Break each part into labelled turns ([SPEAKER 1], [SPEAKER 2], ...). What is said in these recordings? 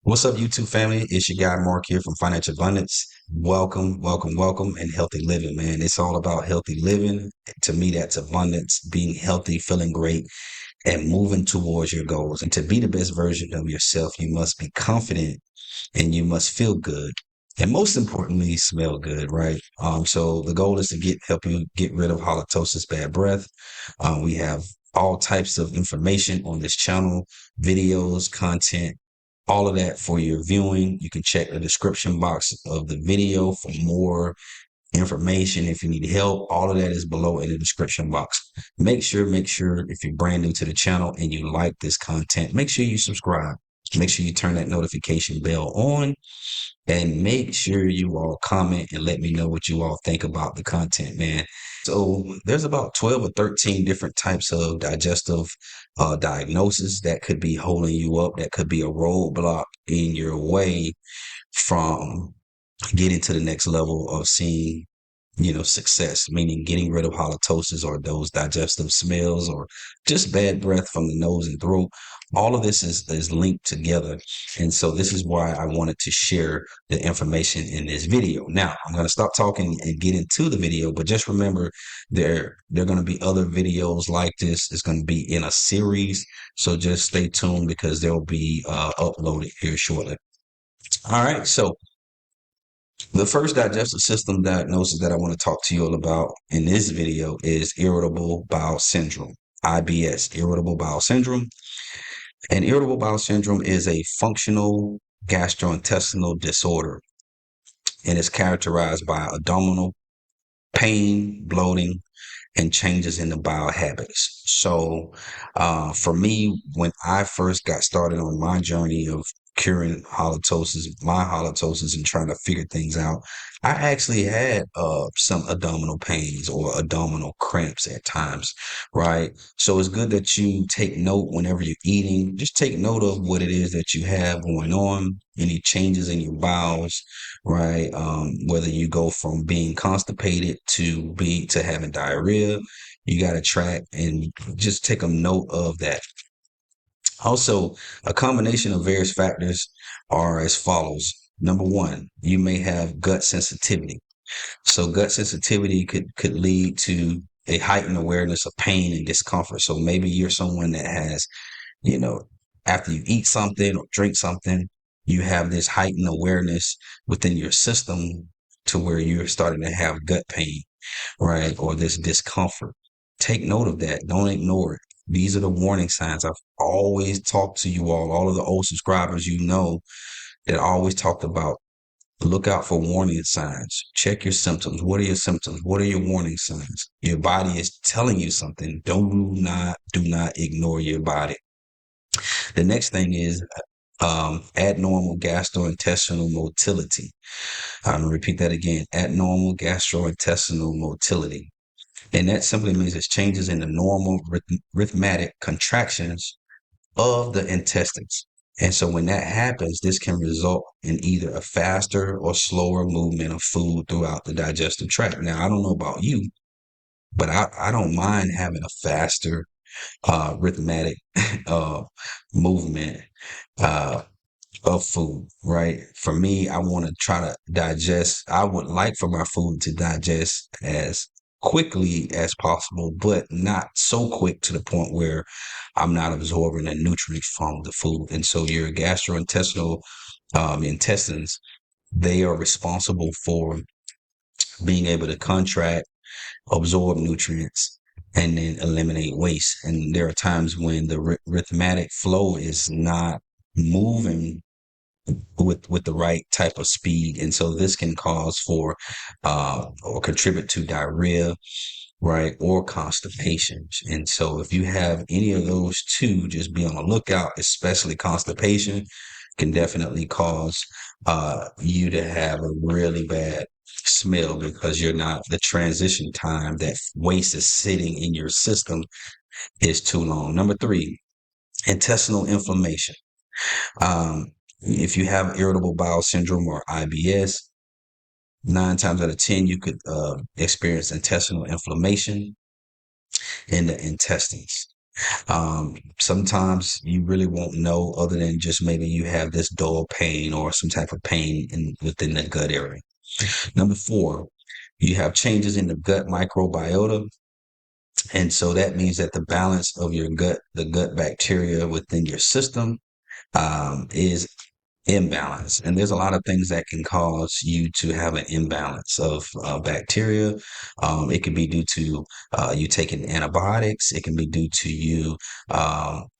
[SPEAKER 1] What's up, YouTube family? It's your guy Mark here from Financial Abundance. Welcome, welcome, welcome, and healthy living, man. It's all about healthy living. To me, that's abundance, being healthy, feeling great, and moving towards your goals. And to be the best version of yourself, you must be confident and you must feel good. And most importantly, smell good, right? So the goal is to help you get rid of halitosis, bad breath. We have all types of information on this channel, videos, content, all of that for your viewing. You can check the description box of the video for more information. If you need help, all of that is below in the description box. Make sure if you're brand new to the channel and you like this content, make sure you subscribe. Make sure you turn that notification bell on and make sure you all comment and let me know what you all think about the content, man. So there's about 12 or 13 different types of digestive diagnosis that could be holding you up, that could be a roadblock in your way from getting to the next level of seeing, success, meaning getting rid of halitosis or those digestive smells or just bad breath from the nose and throat. All of this is linked together. And so this is why I wanted to share the information in this video. Now, I'm going to stop talking and get into the video, but just remember there are going to be other videos like this. It's going to be in a series. So just stay tuned because they'll be uploaded here shortly. All right. So the first digestive system diagnosis that I want to talk to you all about in this video is irritable bowel syndrome, IBS, irritable bowel syndrome. And irritable bowel syndrome is a functional gastrointestinal disorder and is characterized by abdominal pain, bloating, and changes in the bowel habits. So, for me, when I first got started on my journey of curing my halitosis and trying to figure things out, I actually had some abdominal pains or abdominal cramps at times, right? So it's good that you take note whenever you're eating. Just take note of what it is that you have going on, any changes in your bowels, right? Whether you go from being constipated to having diarrhea, you got to track and just take a note of that. Also, a combination of various factors are as follows. Number one, you may have gut sensitivity. So gut sensitivity could lead to a heightened awareness of pain and discomfort. So maybe you're someone that has, you know, after you eat something or drink something, you have this heightened awareness within your system to where you're starting to have gut pain, right? Or this discomfort. Take note of that. Don't ignore it. These are the warning signs. I've always talked to you all of the old subscribers, that I always talked about. Look out for warning signs. Check your symptoms. What are your symptoms? What are your warning signs? Your body is telling you something. Do not ignore your body. The next thing is abnormal gastrointestinal motility. I'm going to repeat that again. Abnormal gastrointestinal motility. And that simply means it's changes in the normal rhythmic contractions of the intestines. And so when that happens, this can result in either a faster or slower movement of food throughout the digestive tract. Now, I don't know about you, but I don't mind having a faster rhythmic uh, movement uh, of food, right? For me, I want to try to digest. I would like for my food to digest as quickly as possible, but not so quick to the point where I'm not absorbing the nutrients from the food. And so your gastrointestinal intestines, they are responsible for being able to contract, absorb nutrients, and then eliminate waste. And there are times when the rhythmic flow is not moving with the right type of speed, and so this can cause for or contribute to diarrhea, right, or constipation. And so if you have any of those two, just be on the lookout. Especially constipation can definitely cause you to have a really bad smell because you're not the transition time that waste is sitting in your system is too long. Number three, intestinal inflammation. um, if you have irritable bowel syndrome or IBS, 9 times out of 10, you could experience intestinal inflammation in the intestines. Sometimes you really won't know other than just maybe you have this dull pain or some type of pain within the gut area. Number four, you have changes in the gut microbiota. And so that means that the balance of your gut, the gut bacteria within your system, is imbalance. And there's a lot of things that can cause you to have an imbalance of bacteria. It can be due to you taking antibiotics. It can be due to you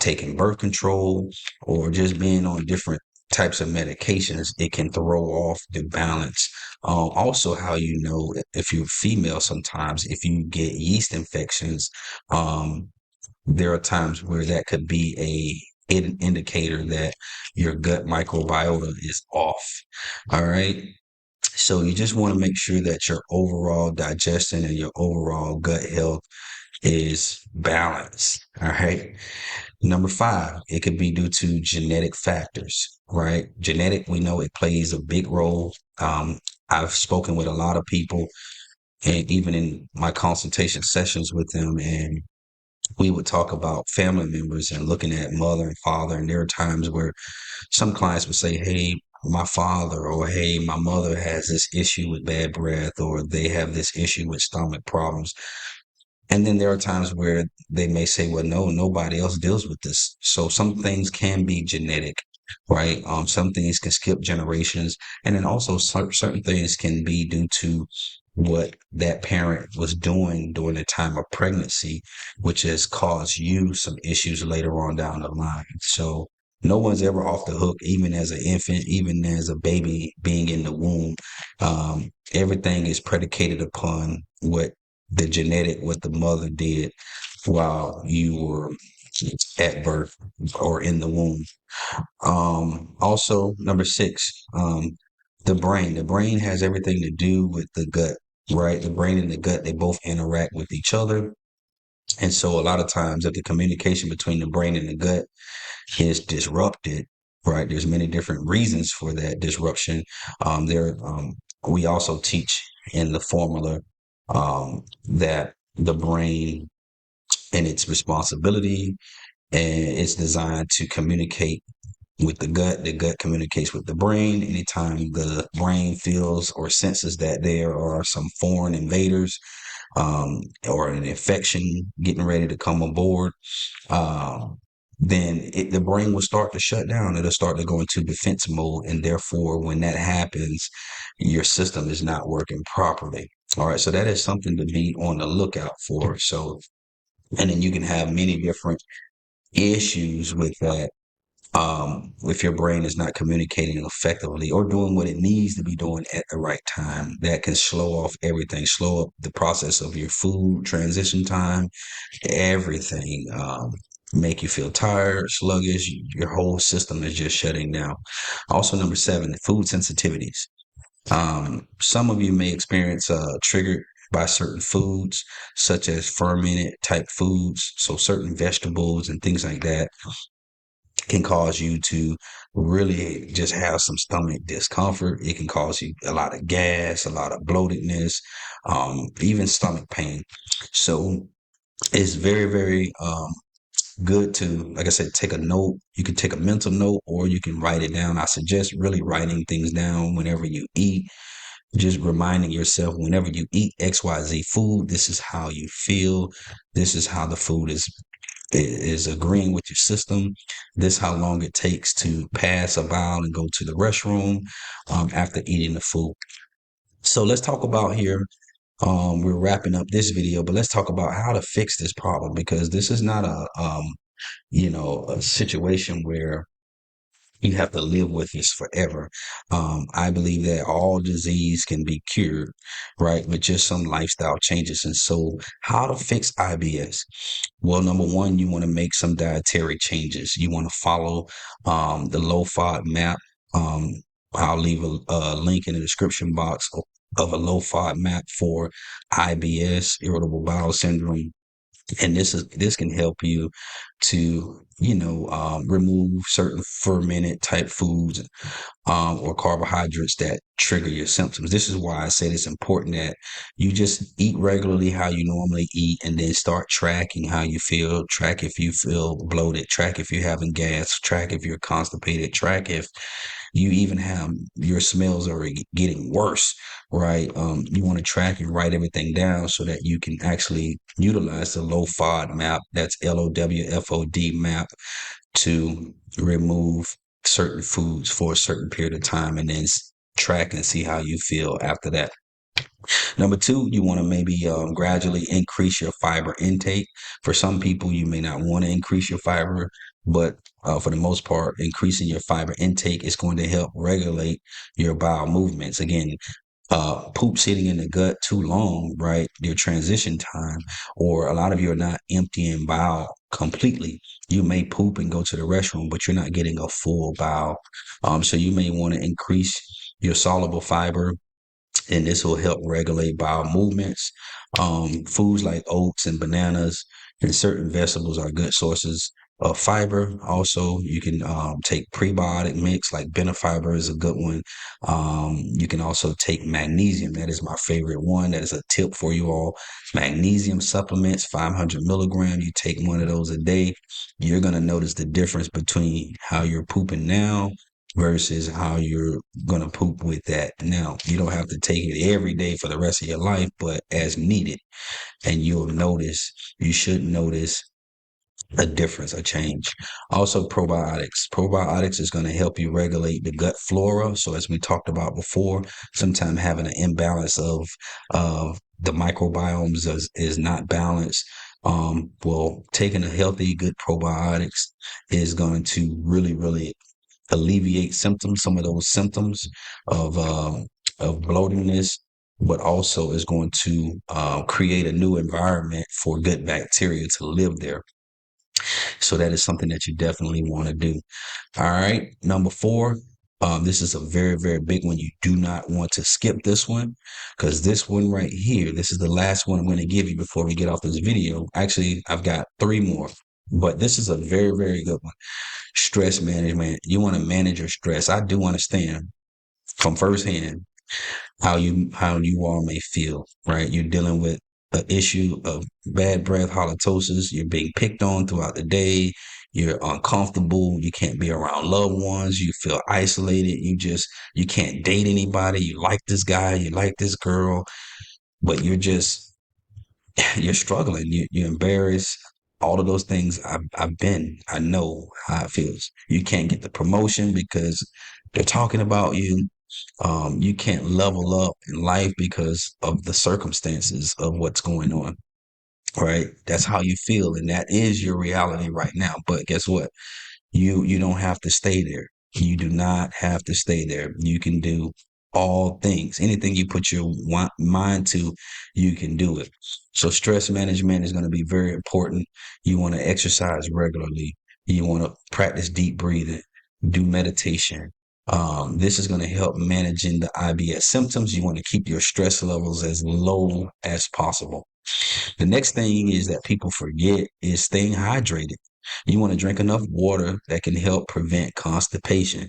[SPEAKER 1] taking birth control or just being on different types of medications. It can throw off the balance. Also, how you know if you're female, sometimes if you get yeast infections, um, there are times where that could be an indicator that your gut microbiota is off. All right. So you just want to make sure that your overall digestion and your overall gut health is balanced. All right. Number five, it could be due to genetic factors, right? Genetic, we know it plays a big role. I've spoken with a lot of people and even in my consultation sessions with them, and we would talk about family members and looking at mother and father. And there are times where some clients would say, hey, my father or hey, my mother has this issue with bad breath or they have this issue with stomach problems. And then there are times where they may say, well, no, nobody else deals with this. So some things can be genetic, right? Some things can skip generations. And then also certain things can be due to what that parent was doing during the time of pregnancy, which has caused you some issues later on down the line. So no one's ever off the hook, even as an infant, even as a baby being in the womb. Everything is predicated upon what the mother did while you were at birth or in the womb. Also, number six, the brain. The brain has everything to do with the gut, right? The brain and the gut, they both interact with each other. And so a lot of times if the communication between the brain and the gut is disrupted, right? There's many different reasons for that disruption. We also teach in the formula that the brain and its responsibility and it's designed to communicate with the gut communicates with the brain. Anytime the brain feels or senses that there are some foreign invaders or an infection getting ready to come aboard, uh, the brain will start to shut down. It'll start to go into defense mode. And therefore, when that happens, your system is not working properly. All right. So that is something to be on the lookout for. So, and then you can have many different issues with that. If your brain is not communicating effectively or doing what it needs to be doing at the right time, that can slow off everything, slow up the process of your food transition time, everything, make you feel tired, sluggish. Your whole system is just shutting down. Also, number seven, food sensitivities. Some of you may experience triggered by certain foods, such as fermented type foods. So certain vegetables and things like that can cause you to really just have some stomach discomfort. It can cause you a lot of gas, a lot of bloatedness, even stomach pain. So it's very, very good to, like I said, take a note. You can take a mental note or you can write it down. I suggest really writing things down whenever you eat, just reminding yourself whenever you eat XYZ food, this is how you feel. This is how the food is agreeing with your system. This how long it takes to pass a bowel and go to the restroom after eating the food. So let's talk about here. We're wrapping up this video, but let's talk about how to fix this problem because this is not a situation where you have to live with this forever. I believe that all disease can be cured, right, with just some lifestyle changes. And so, how to fix IBS? Well, number one, you want to make some dietary changes. You want to follow the low FOD map. Um, I'll leave a link in the description box of a low FOD map for IBS, irritable bowel syndrome. And this can help you to remove certain fermented type foods or carbohydrates that trigger your symptoms. This is why I said it's important that you just eat regularly how you normally eat, and then start tracking how you feel. Track if you feel bloated, track if you're having gas, track if you're constipated, track if you even have your smells are getting worse, right? You want to track and write everything down so that you can actually utilize the low FOD map. That's LOWFOD map to remove certain foods for a certain period of time, and then track and see how you feel after that. Number two, you want to maybe gradually increase your fiber intake. For some people, you may not want to increase your fiber, but for the most part, increasing your fiber intake is going to help regulate your bowel movements. Again, poop sitting in the gut too long, right? Your transition time, or a lot of you are not emptying bowel completely. You may poop and go to the restroom, but you're not getting a full bowel. So you may want to increase your soluble fiber, and this will help regulate bowel movements. Foods like oats and bananas and certain vegetables are good sources of fiber. Also, you can take prebiotic mix like Benefiber is a good one. You can also take magnesium. That is my favorite one. That is a tip for you all. Magnesium supplements, 500 milligrams. You take one of those a day. You're going to notice the difference between how you're pooping now versus how you're going to poop with that. Now, you don't have to take it every day for the rest of your life, but as needed. And you should notice a difference, a change. Also, probiotics. Probiotics is going to help you regulate the gut flora. So as we talked about before, sometimes having an imbalance of the microbiomes is not balanced. Well, taking a healthy, good probiotics is going to really, really alleviate symptoms, some of those symptoms of bloatingness, but also is going to create a new environment for good bacteria to live there. So that is something that you definitely want to do. All right, number four. This is a very, very big one. You do not want to skip this one, because this one right here, this is the last one I'm going to give you before we get off this video. Actually, I've got three more, but this is a very, very good one. Stress management. You want to manage your stress. I do understand from firsthand how you all may feel, right? You're dealing with an issue of bad breath, halitosis. You're being picked on throughout the day. You're uncomfortable. You can't be around loved ones. You feel isolated. You can't date anybody. You like this guy, you like this girl, but you're struggling. You're embarrassed. All of those things I know how it feels. You can't get the promotion because they're talking about you. You can't level up in life because of the circumstances of what's going on, right? That's how you feel. And that is your reality right now. But guess what? You don't have to stay there. You do not have to stay there. You can do all things. Anything you put your mind to, you can do it. So stress management is going to be very important. You want to exercise regularly. You want to practice deep breathing, do meditation. This is going to help managing the IBS symptoms. You want to keep your stress levels as low as possible. The next thing is that people forget is staying hydrated. You want to drink enough water that can help prevent constipation.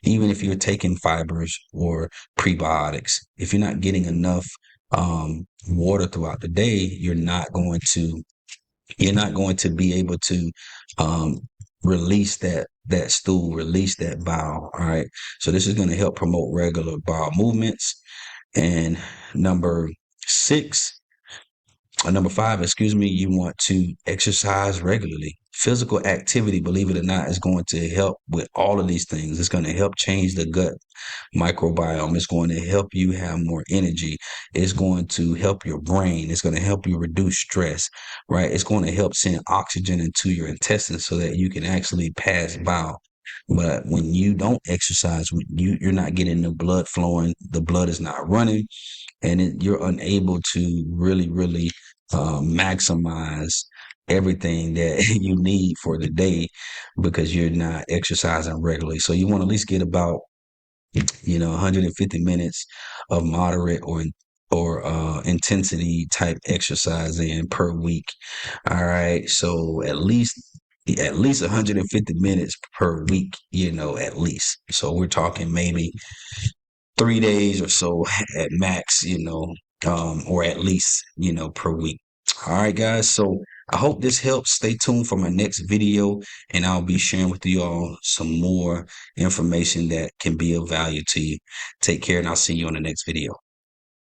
[SPEAKER 1] Even if you're taking fibers or prebiotics, if you're not getting enough water throughout the day, you're not going to be able to um, release that stool, release that bowel. All right. So this is going to help promote regular bowel movements. And number six, number five, excuse me, you want to exercise regularly. Physical activity, believe it or not, is going to help with all of these things. It's going to help change the gut microbiome. It's going to help you have more energy. It's going to help your brain. It's going to help you reduce stress, right? It's going to help send oxygen into your intestines so that you can actually pass bowel. But when you don't exercise, you're not getting the blood flowing. The blood is not running, and you're unable to really, really maximize everything that you need for the day because you're not exercising regularly. So you want to at least get about 150 minutes of moderate or intensity type exercise in per week. All right. So at least 150 minutes per week, at least. So we're talking maybe 3 days or so at max, or at least, per week. All right, guys. So I hope this helps. Stay tuned for my next video, and I'll be sharing with you all some more information that can be of value to you. Take care, and I'll see you on the next video.